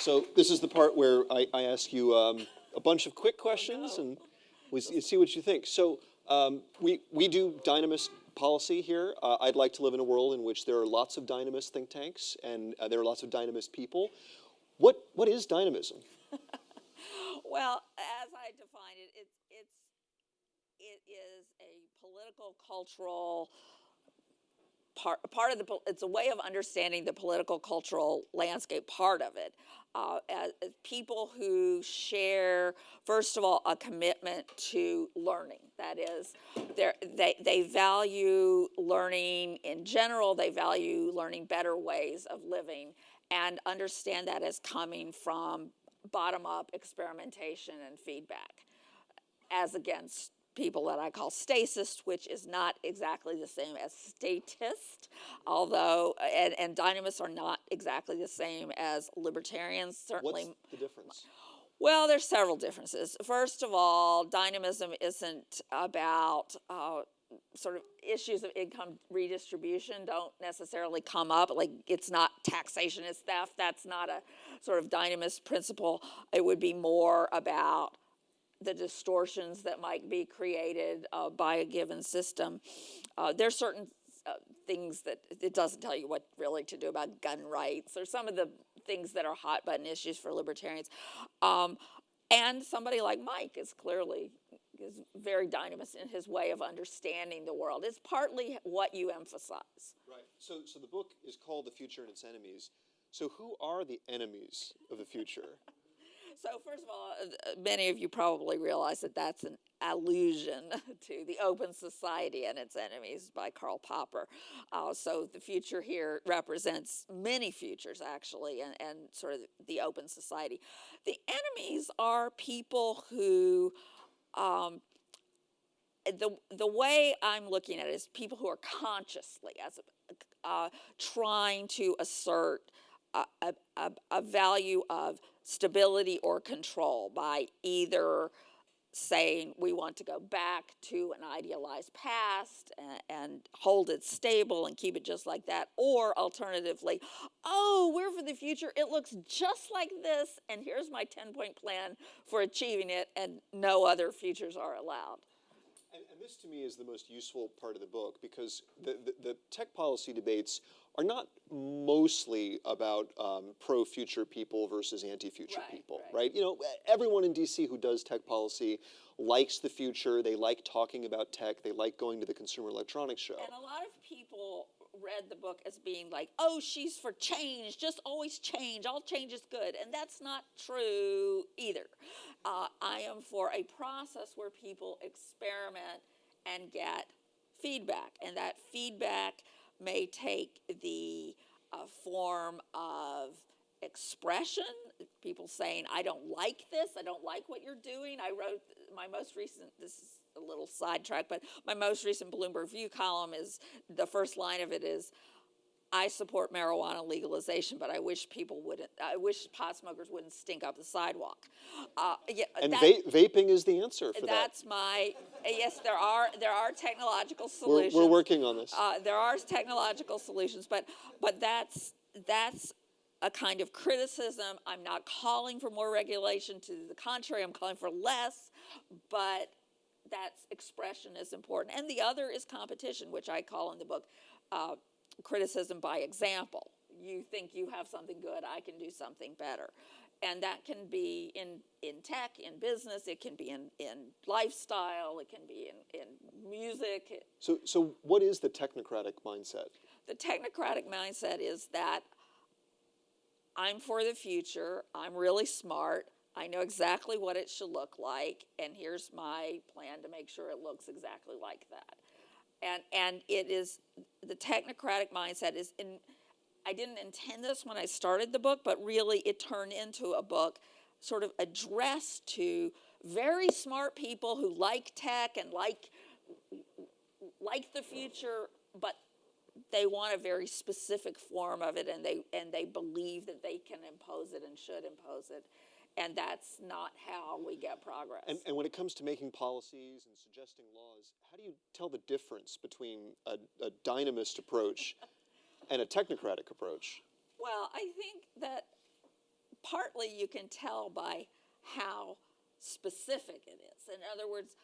So this is the part where I ask you a bunch of quick questions, and we see what you think. So we do Dynamis policy here. I'd like to live in a world in which there are lots of Dynamis think tanks, and there are lots of Dynamis people. What is dynamism? Well, as I define it, it is a political, cultural part of it's a way of understanding the political, cultural landscape. Part of it, as people who share, first of all, a commitment to learning. That is, they value learning in general. They value learning better ways of living, and understand that as coming from bottom-up experimentation and feedback, as against people that I call statists, which is not exactly the same as statist, although, and dynamists are not exactly the same as libertarians, certainly. What's the difference? Well, there's several differences. First of all, dynamism isn't about sort of issues of income redistribution don't necessarily come up. Like, it's not taxation is theft. That's not a sort of dynamist principle. It would be more about the distortions that might be created by a given system. There's certain things that it doesn't tell you what really to do about gun rights or some of the things that are hot button issues for libertarians. And somebody like Mike is very dynamic in his way of understanding the world. It's partly what you emphasize. Right. So the book is called The Future and Its Enemies. So who are the enemies of the future? So first of all, many of you probably realize that that's an allusion to The Open Society and Its Enemies by Karl Popper. So the future here represents many futures, actually, and sort of the open society. The enemies are people who, the way I'm looking at it is people who are consciously trying to assert a value of stability or control by either saying we want to go back to an idealized past and hold it stable and keep it just like that, or alternatively, oh, we're for the future, it looks just like this, and here's my 10-point plan for achieving it, and no other futures are allowed. And this, to me, is the most useful part of the book, because the tech policy debates are not mostly about pro-future people versus anti-future people, right? You know, everyone in DC who does tech policy likes the future. They like talking about tech. They like going to the Consumer Electronics Show. And a lot of people read the book as being like, oh, she's for change, just always change, all change is good. And that's not true either. I am for a process where people experiment and get feedback, and that feedback may take the form of expression, people saying, I don't like this, I don't like what you're doing. I wrote my most recent, this is a little sidetrack, but my most recent Bloomberg View column is, the first line of it is, I support marijuana legalization, but I wish pot smokers wouldn't stink up the sidewalk. And vaping is the answer for that. That's yes, there are technological solutions. We're working on this. There are technological solutions, but that's a kind of criticism. I'm not calling for more regulation. To the contrary, I'm calling for less, but that's expression is important. And the other is competition, which I call in the book criticism by example. You think you have something good, I can do something better. And that can be in tech, in business, it can be in lifestyle, it can be in music. So what is the technocratic mindset? The technocratic mindset is that I'm for the future, I'm really smart, I know exactly what it should look like, and here's my plan to make sure it looks exactly like that. And it is, the technocratic mindset is, I didn't intend this when I started the book, but really it turned into a book sort of addressed to very smart people who like tech and like the future, but they want a very specific form of it, and they believe that they can impose it and should impose it. And that's not how we get progress. And when it comes to making policies and suggesting laws, how do you tell the difference between a dynamist approach and a technocratic approach? Well, I think that partly you can tell by how specific it is. In other words,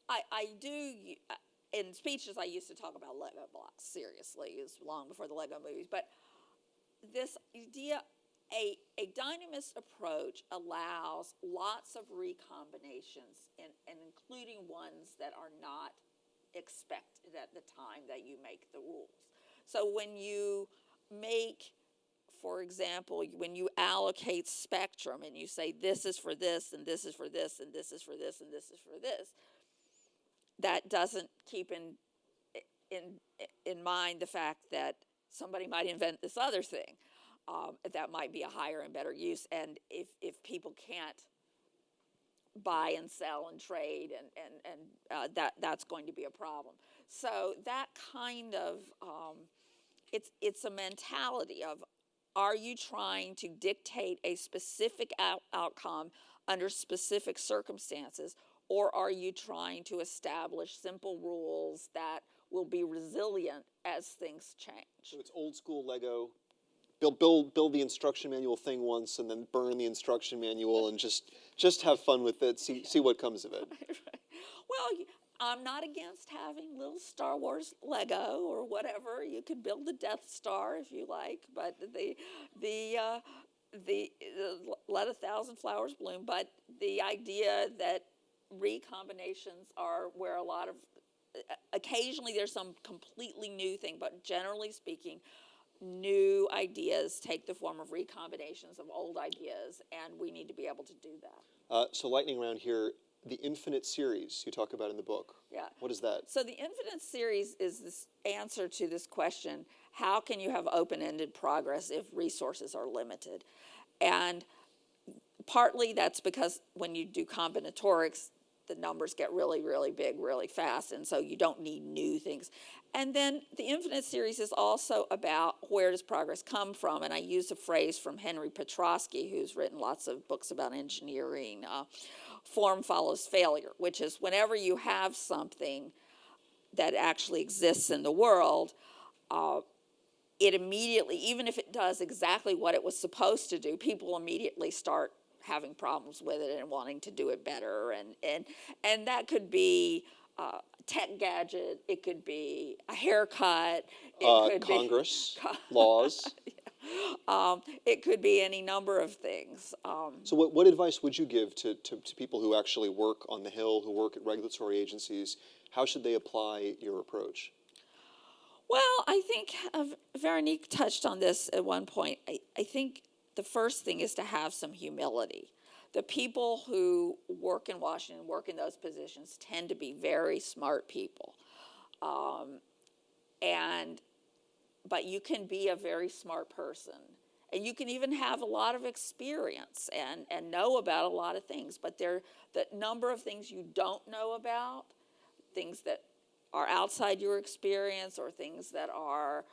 I do, in speeches I used to talk about Lego blocks, seriously, it was long before the Lego movies, but this idea, a dynamist approach allows lots of recombinations, and including ones that are not expected at the time that you make the rules. So when you make, for example, when you allocate spectrum and you say this is for this, and this is for this, and this is for this, and this is for this, that doesn't keep in mind the fact that somebody might invent this other thing that might be a higher and better use. And if people can't buy and sell and trade, and that's going to be a problem. So that kind of it's a mentality of, are you trying to dictate a specific outcome under specific circumstances, or are you trying to establish simple rules that will be resilient as things change? So it's old school Lego. Build the instruction manual thing once, and then burn the instruction manual, and just have fun with it. See what comes of it. Well, I'm not against having little Star Wars Lego or whatever. You could build the Death Star if you like, but the let 1,000 flowers bloom. But the idea that recombinations are where a lot of, occasionally there's some completely new thing, but generally speaking, new ideas take the form of recombinations of old ideas, and we need to be able to do that. So lightning round here, the infinite series you talk about in the book. Yeah. What is that? So the infinite series is this answer to this question: how can you have open-ended progress if resources are limited? And partly that's because when you do combinatorics, the numbers get really, really big really fast, and so you don't need new things. And then the infinite series is also about where does progress come from, and I use a phrase from Henry Petrosky, who's written lots of books about engineering. Form follows failure, which is whenever you have something that actually exists in the world, it immediately, even if it does exactly what it was supposed to do, people immediately start having problems with it and wanting to do it better, and that could be a tech gadget, it could be a haircut, it could Congress, be laws. It could be any number of things. So what advice would you give to people who actually work on the Hill, who work at regulatory agencies? How should they apply your approach? Well, I think Veronique touched on this at one point. I think the first thing is to have some humility. The people who work in Washington, work in those positions, tend to be very smart people. But you can be a very smart person. And you can even have a lot of experience and know about a lot of things. But the number of things you don't know about, things that are outside your experience or things that are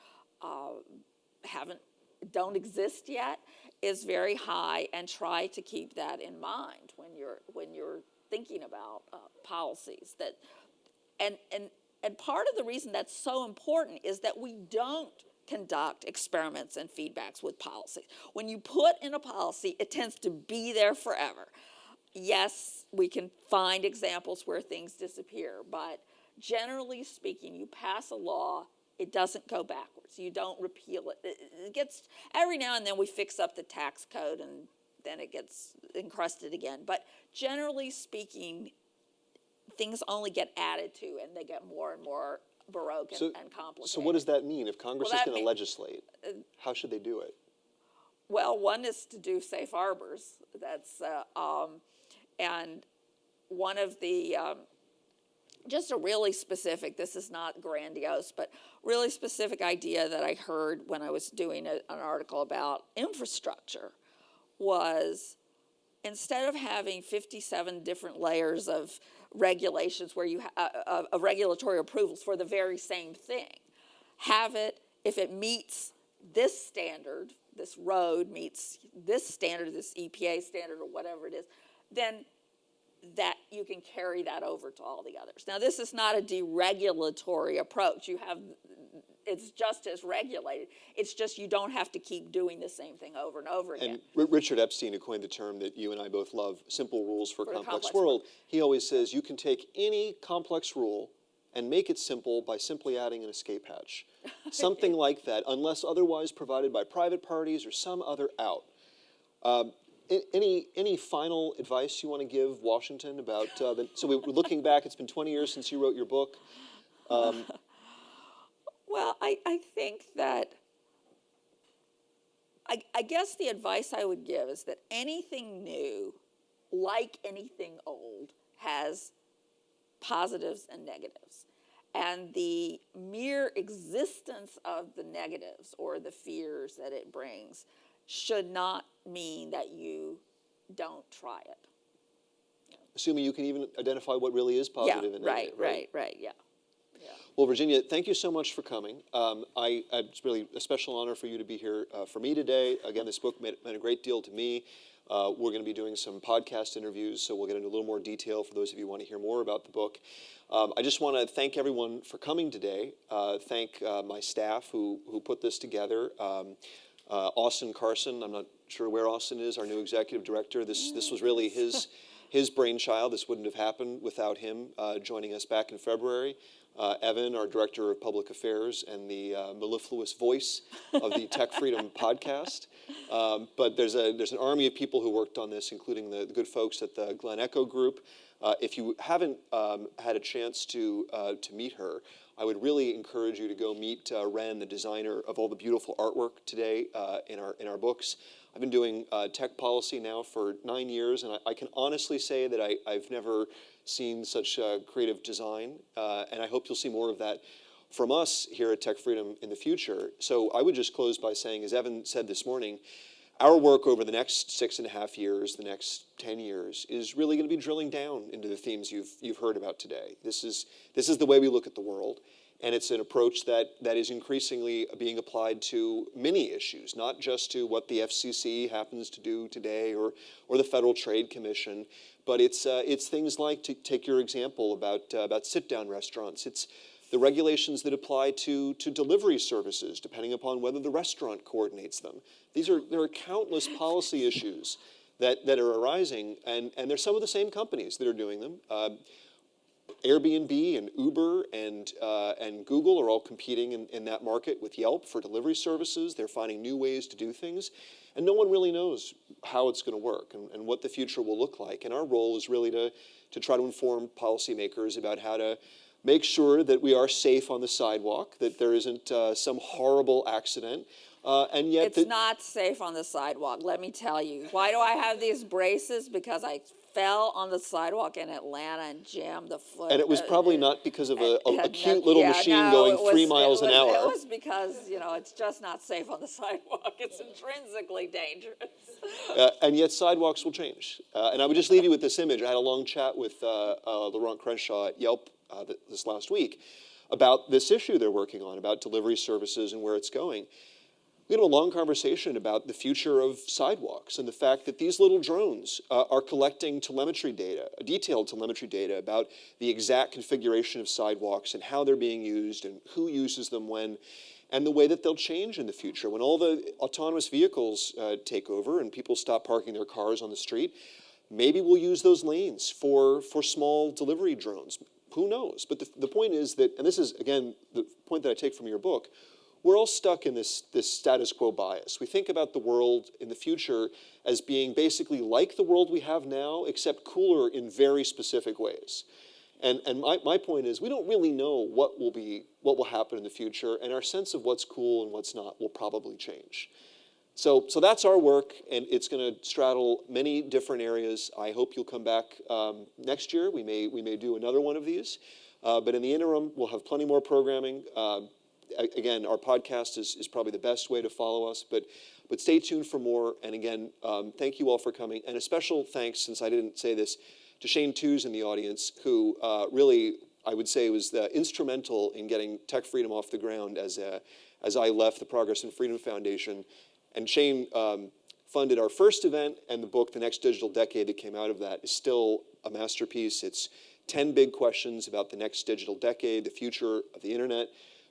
don't exist yet, is very high, and try to keep that in mind when you're thinking about policies. And part of the reason that's so important is that we don't conduct experiments and feedbacks with policies. When you put in a policy, it tends to be there forever. Yes, we can find examples where things disappear, but generally speaking, you pass a law, it doesn't go backwards. You don't repeal it. It gets, every now and then we fix up the tax code and then it gets encrusted again. But generally speaking, things only get added to, and they get more and more baroque and complicated. So what does that mean? If Congress is going to legislate, how should they do it? Well, one is to do safe harbors. That's and one of the just a really specific, this is not grandiose, but really specific idea that I heard when I was doing an article about infrastructure was, instead of having 57 different layers of regulations where you of regulatory approvals for the very same thing, have it, if it meets this standard, this road meets this standard, this EPA standard or whatever it is, then that you can carry that over to all the others. Now, this is not a deregulatory approach. It's just as regulated. It's just you don't have to keep doing the same thing over and over again. And Richard Epstein, who coined the term that you and I both love, simple rules for a complex world. world, he always says you can take any complex rule and make it simple by simply adding an escape hatch. Something like that, unless otherwise provided by private parties or some other out. Any final advice you want to give Washington about so we're looking back, it's been 20 years since you wrote your book. Well, I think that, I guess the advice I would give is that anything new, like anything old, has positives and negatives. And the mere existence of the negatives or the fears that it brings should not mean that you don't try it. Assuming you can even identify what really is positive and negative. Right, yeah. Well, Virginia, thank you so much for coming. It's really a special honor for you to be here for me today. Again, this book meant a great deal to me. We're going to be doing some podcast interviews, so we'll get into a little more detail for those of you who want to hear more about the book. I just want to thank everyone for coming today. Thank my staff who put this together. Austin Carson, I'm not sure where Austin is, our new executive director. This was really his brainchild. This wouldn't have happened without him joining us back in February. Evan, our director of public affairs and the mellifluous voice of the TechFreedom podcast. But there's an army of people who worked on this, including the good folks at the Glen Echo Group. If you haven't had a chance to meet her, I would really encourage you to go meet Ren, the designer of all the beautiful artwork today in our books. I've been doing tech policy now for 9 years, and I can honestly say that I've never seen such creative design, and I hope you'll see more of that from us here at TechFreedom in the future. So I would just close by saying, as Evan said this morning, our work over the next 6.5 years, the next 10 years, is really going to be drilling down into the themes you've heard about today. This is the way we look at the world, and it's an approach that is increasingly being applied to many issues, not just to what the FCC happens to do today or the Federal Trade Commission, but it's things like, to take your example about sit-down restaurants. It's the regulations that apply to delivery services, depending upon whether the restaurant coordinates them. There are countless policy issues that are arising, and they're some of the same companies that are doing them. Airbnb and Uber and Google are all competing in that market with Yelp for delivery services. They're finding new ways to do things, and no one really knows how it's going to work and what the future will look like. And our role is really to try to inform policymakers about how to make sure that we are safe on the sidewalk, that there isn't some horrible accident, and yet it's not safe on the sidewalk. Let me tell you. Why do I have these braces? Because I fell on the sidewalk in Atlanta and jammed the foot. And it was probably not because of a cute little machine going 3 miles an hour. It was because, it's just not safe on the sidewalk. It's intrinsically dangerous. And yet sidewalks will change. And I would just leave you with this image. I had a long chat with Laurent Crenshaw at Yelp this last week about this issue they're working on, about delivery services and where it's going. We had a long conversation about the future of sidewalks and the fact that these little drones are collecting telemetry data, detailed telemetry data about the exact configuration of sidewalks and how they're being used and who uses them when, and the way that they'll change in the future. When all the autonomous vehicles take over and people stop parking their cars on the street, maybe we'll use those lanes for small delivery drones. Who knows? But the point is that, and this is, again, the point that I take from your book, we're all stuck in this status quo bias. We think about the world in the future as being basically like the world we have now, except cooler in very specific ways. And my point is, we don't really know what will happen in the future, and our sense of what's cool and what's not will probably change. So that's our work, and it's going to straddle many different areas. I hope you'll come back next year. We may do another one of these, but in the interim, we'll have plenty more programming. Again, our podcast is probably the best way to follow us, but stay tuned for more. And again, thank you all for coming. And a special thanks, since I didn't say this, to Shane Tews in the audience, who really, I would say, was instrumental in getting TechFreedom off the ground as I left the Progress and Freedom Foundation. And Shane funded our first event, and the book, The Next Digital Decade, that came out of that is still a masterpiece. It's 10 big questions about the next digital decade, the future of the internet,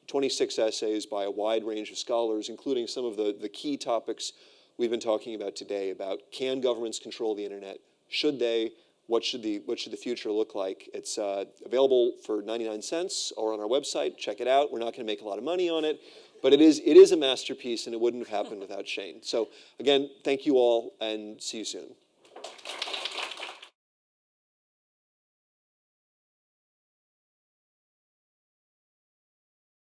26 essays by a wide range of scholars, including some of the key topics we've been talking about today about can governments control the internet? Should they? What should the future look like? It's available for 99 cents or on our website. Check it out. We're not going to make a lot of money on it, but it is a masterpiece, and it wouldn't have happened without Shane. So again, thank you all, and see you soon.